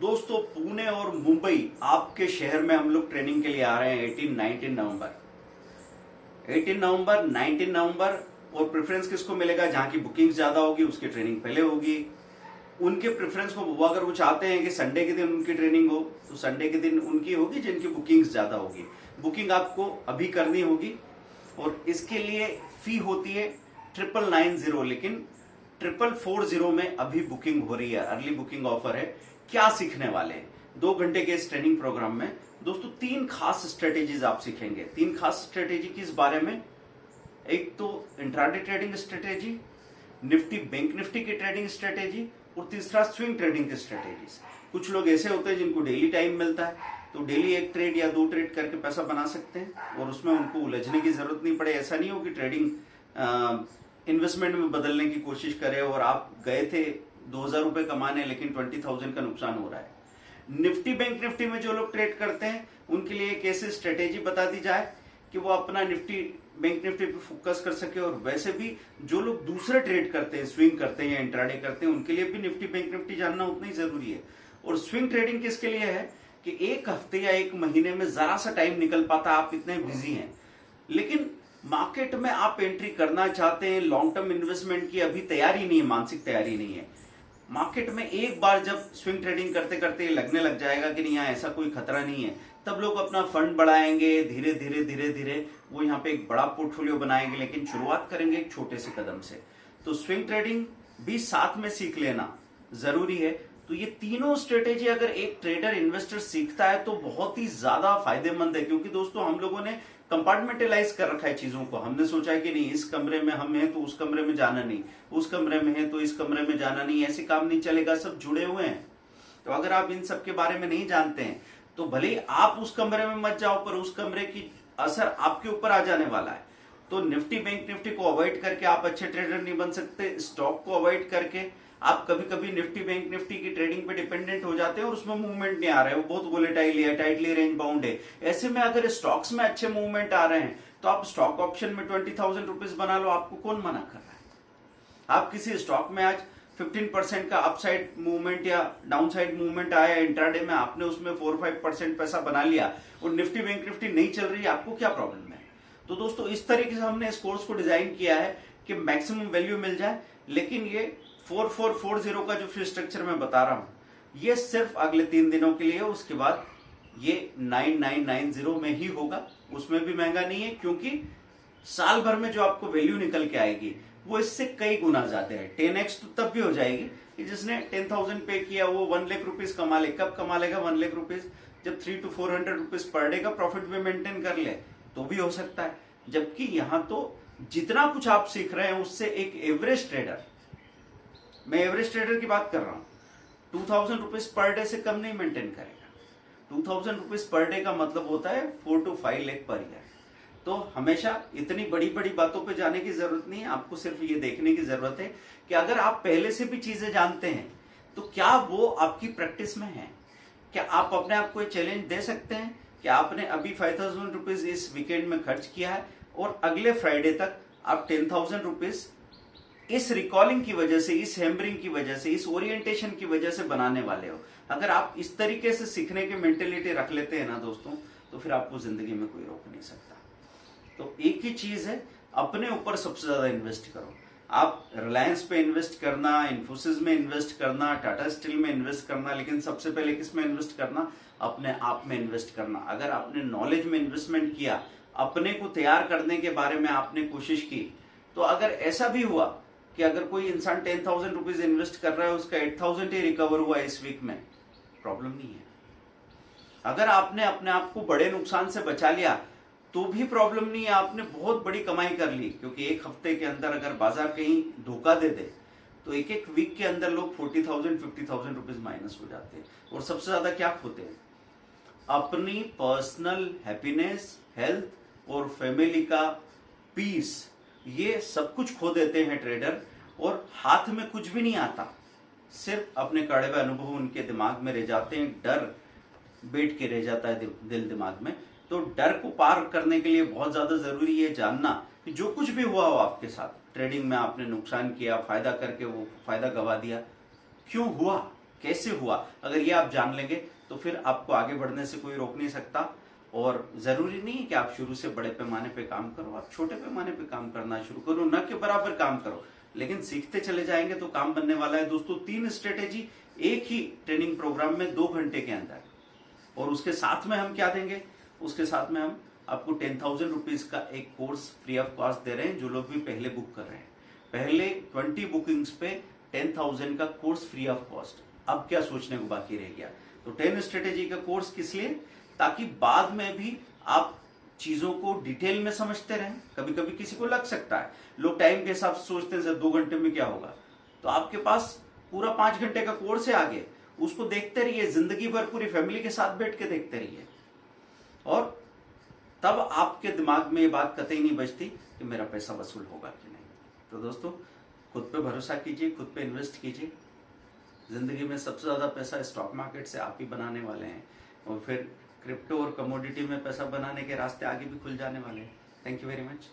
दोस्तों, पुणे और मुंबई आपके शहर में हम लोग ट्रेनिंग के लिए आ रहे हैं 18 नवंबर 19 नवंबर। और प्रेफरेंस किसको मिलेगा? जहां की बुकिंग ज्यादा होगी उसकी ट्रेनिंग पहले होगी। उनके प्रेफरेंस को वो अगर वो चाहते हैं कि संडे के दिन उनकी ट्रेनिंग हो तो संडे के दिन उनकी होगी जिनकी बुकिंग ज्यादा होगी। बुकिंग आपको अभी करनी होगी और इसके लिए फी होती है 999, लेकिन 4440 में अभी बुकिंग हो रही है, अर्ली बुकिंग ऑफर है। क्या सीखने वाले हैं 2 घंटे के इस ट्रेनिंग प्रोग्राम में? दोस्तों, 3 खास स्ट्रेटेजीज आप सीखेंगे। 3 खास स्ट्रेटेजी किस बारे में? एक तो intraday trading strategy, Nifty bank Nifty की ट्रेडिंग स्ट्रेटेजी, और तीसरा स्विंग ट्रेडिंग की स्ट्रेटेजीज। कुछ लोग ऐसे होते हैं जिनको डेली टाइम मिलता है तो डेली 1 ट्रेड या 2 ट्रेड करके पैसा बना सकते हैं और उसमें उनको उलझने की जरूरत नहीं पड़े। ऐसा नहीं हो कि ट्रेडिंग इन्वेस्टमेंट में बदलने की कोशिश करे और आप गए थे 2000 रुपए कमाने लेकिन 20,000 का नुकसान हो रहा है। निफ्टी बैंक निफ्टी में जो लोग ट्रेड करते हैं उनके लिए एक ऐसी स्ट्रेटेजी बता दी जाए कि वो अपना निफ्टी बैंक निफ्टी पे फोकस कर सके। और वैसे भी जो लोग दूसरे ट्रेड करते हैं, स्विंग करते हैं या इंट्राडे करते हैं, उनके लिए भी निफ्टी बैंक निफ्टी जानना उतना ही जरूरी है। और स्विंग ट्रेडिंग किसके लिए है कि 1 हफ्ते या 1 महीने में जरा सा टाइम निकल पाता, आप इतने बिजी हैं, लेकिन मार्केट में आप एंट्री करना चाहते हैं, लॉन्ग टर्म इन्वेस्टमेंट की अभी तैयारी नहीं है, मानसिक तैयारी नहीं है। मार्केट में एक बार जब स्विंग ट्रेडिंग करते करते लगने लग जाएगा कि नहीं, यहाँ ऐसा कोई खतरा नहीं है, तब लोग अपना फंड बढ़ाएंगे, धीरे धीरे धीरे धीरे वो यहाँ पे एक बड़ा पोर्टफोलियो बनाएंगे, लेकिन शुरुआत करेंगे एक छोटे से कदम से। तो स्विंग ट्रेडिंग भी साथ में सीख लेना जरूरी है। तो ये तीनों स्ट्रेटेजी अगर एक ट्रेडर इन्वेस्टर सीखता है तो बहुत ही ज्यादा फायदेमंद है, क्योंकि दोस्तों हम लोगों ने कंपार्टमेंटलाइज कर रखा है चीजों को। हमने सोचा है कि नहीं, इस कमरे में हम हैं तो उस कमरे में जाना नहीं, उस कमरे में है तो इस कमरे में जाना नहीं, ऐसे काम नहीं चलेगा, सब जुड़े हुए हैं। तो अगर आप इन सब के बारे में नहीं जानते हैं तो भले ही आप उस कमरे में मत जाओ, पर उस कमरे की असर आपके ऊपर आ जाने वाला है। तो निफ्टी बैंक निफ्टी को अवॉइड करके आप अच्छे ट्रेडर नहीं बन सकते। स्टॉक को अवॉइड करके आप कभी कभी निफ्टी बैंक निफ्टी की ट्रेडिंग पे डिपेंडेंट हो जाते हैं और उसमें मूवमेंट नहीं आ रहा है, वो बहुत वोलेटाइल है, टाइटली रेंज बाउंड है। ऐसे में अगर स्टॉक्स में अच्छे मूवमेंट आ रहे हैं तो आप स्टॉक ऑप्शन में 20,000 रुपीज बना लो, आपको कौन मना कर रहा है? आप किसी स्टॉक में आज 15% का अपसाइड मूवमेंट या डाउनसाइड मूवमेंट आया इंट्राडे में, आपने उसमें 4-5% पैसा बना लिया और निफ्टी बैंक निफ्टी नहीं चल रही, आपको क्या प्रॉब्लम है? तो दोस्तों, इस तरीके से हमने इस कोर्स को डिजाइन किया है कि मैक्सिमम वैल्यू मिल जाए। लेकिन ये 4440 का जो फी स्ट्रक्चर मैं बता रहा हूं ये सिर्फ अगले 3 दिनों के लिए है। उसके बाद ये 9990 में ही होगा, उसमें भी महंगा नहीं है, क्योंकि साल भर में जो आपको वैल्यू निकल के आएगी वो इससे कई गुना ज्यादा है। 10x तो तब भी हो जाएगी कि जिसने 10,000 पे किया वो 1 लाख रुपीज कमा ले। कब कमा लेगा 1 लाख रुपीज? जब 300 to 400 रुपीज पर डे का प्रॉफिट भी मेंटेन कर ले तो भी हो सकता है। जबकि यहां तो जितना कुछ आप सीख रहे हैं उससे एक एवरेज ट्रेडर, मैं एवरेज ट्रेडर की बात कर रहा हूं, 2,000 रुपीज पर डे से कम नहीं मेंटेन करेगा। 2,000 रुपीज पर डे का मतलब होता है 4 to 5 लाख पर ईयर। तो हमेशा इतनी बड़ी बड़ी बातों पे जाने की जरूरत नहीं है, आपको सिर्फ ये देखने की जरूरत है कि अगर आप पहले से भी चीजें जानते हैं तो क्या वो आपकी प्रैक्टिस में है। क्या आप अपने आप को चैलेंज दे सकते हैं कि आपने अभी 5,000 रुपीज इस वीकेंड में खर्च किया है और अगले फ्राइडे तक आप 10,000 रुपीज इस रिकॉलिंग की वजह से, इस हैमरिंग की वजह से, इस ओरिएंटेशन की वजह से बनाने वाले हो। अगर आप इस तरीके से सीखने की मेंटेलिटी रख लेते हैं ना दोस्तों, तो फिर आपको जिंदगी में कोई रोक नहीं सकता। तो एक ही चीज है, अपने ऊपर सबसे ज्यादा इन्वेस्ट करो। आप रिलायंस पे इन्वेस्ट करना, इन्फोसिस में इन्वेस्ट करना, टाटा स्टील में इन्वेस्ट करना, लेकिन सबसे पहले किस में इन्वेस्ट करना? अपने आप में इन्वेस्ट करना। अगर आपने नॉलेज में इन्वेस्टमेंट किया, अपने को तैयार करने के बारे में आपने कोशिश की, तो अगर ऐसा भी हुआ कि अगर कोई इंसान 10,000 रुपीज इन्वेस्ट कर रहा है, उसका 8,000 ही रिकवर हुआ इस वीक में, प्रॉब्लम नहीं है। अगर आपने अपने आप को बड़े नुकसान से बचा लिया तो भी प्रॉब्लम नहीं है, आपने बहुत बड़ी कमाई कर ली। क्योंकि एक हफ्ते के अंदर अगर बाजार कहीं धोखा दे दे तो एक एक वीक के अंदर लोग 40,000 50,000 रुपीज माइनस हो जाते हैं। और सबसे ज्यादा क्या खोते हैं? अपनी पर्सनल हैप्पीनेस, हेल्थ और फैमिली का पीस, ये सब कुछ खो देते हैं ट्रेडर। और हाथ में कुछ भी नहीं आता, सिर्फ अपने कड़वे अनुभव उनके दिमाग में रह जाते हैं, डर बैठ के रह जाता है दिल दिमाग में। तो डर को पार करने के लिए बहुत ज्यादा जरूरी है जानना कि जो कुछ भी हुआ हो आपके साथ ट्रेडिंग में, आपने नुकसान किया, फायदा करके वो फायदा गवा दिया, क्यों हुआ, कैसे हुआ, अगर ये आप जान लेंगे तो फिर आपको आगे बढ़ने से कोई रोक नहीं सकता। और जरूरी नहीं है कि आप शुरू से बड़े पैमाने पे काम करो, आप छोटे पैमाने पे काम करना शुरू करो, न कि बराबर काम करो, लेकिन सीखते चले जाएंगे तो काम बनने वाला है। दोस्तों 3 स्ट्रेटेजी एक ही ट्रेनिंग प्रोग्राम में 2 घंटे के अंदर, और उसके साथ में हम क्या देंगे, उसके साथ में हम आपको 10,000 रुपीज का एक कोर्स फ्री ऑफ कॉस्ट दे रहे हैं। जो लोग भी पहले बुक कर रहे हैं, पहले 20 बुकिंग्स पे 10,000 का कोर्स फ्री ऑफ कॉस्ट। अब क्या सोचने को बाकी रह गया। तो 10 स्ट्रेटेजी का कोर्स किस लिए, ताकि बाद में भी आप चीजों को डिटेल में समझते रहें। कभी कभी किसी को लग सकता है, लोग टाइम के हिसाब से सोचते हैं सर 2 घंटे में क्या होगा, तो आपके पास पूरा 5 घंटे का कोर्स है आगे, उसको देखते रहिए, जिंदगी भर पूरी फैमिली के साथ बैठ के देखते रहिए, और तब आपके दिमाग में ये बात कतई नहीं बचती कि मेरा पैसा वसूल होगा कि नहीं। तो दोस्तों खुद पे भरोसा कीजिए, खुद पे इन्वेस्ट कीजिए। जिंदगी में सबसे ज्यादा पैसा स्टॉक मार्केट से आप ही बनाने वाले हैं, और फिर क्रिप्टो और कमोडिटी में पैसा बनाने के रास्ते आगे भी खुल जाने वाले हैं। Thank you very much.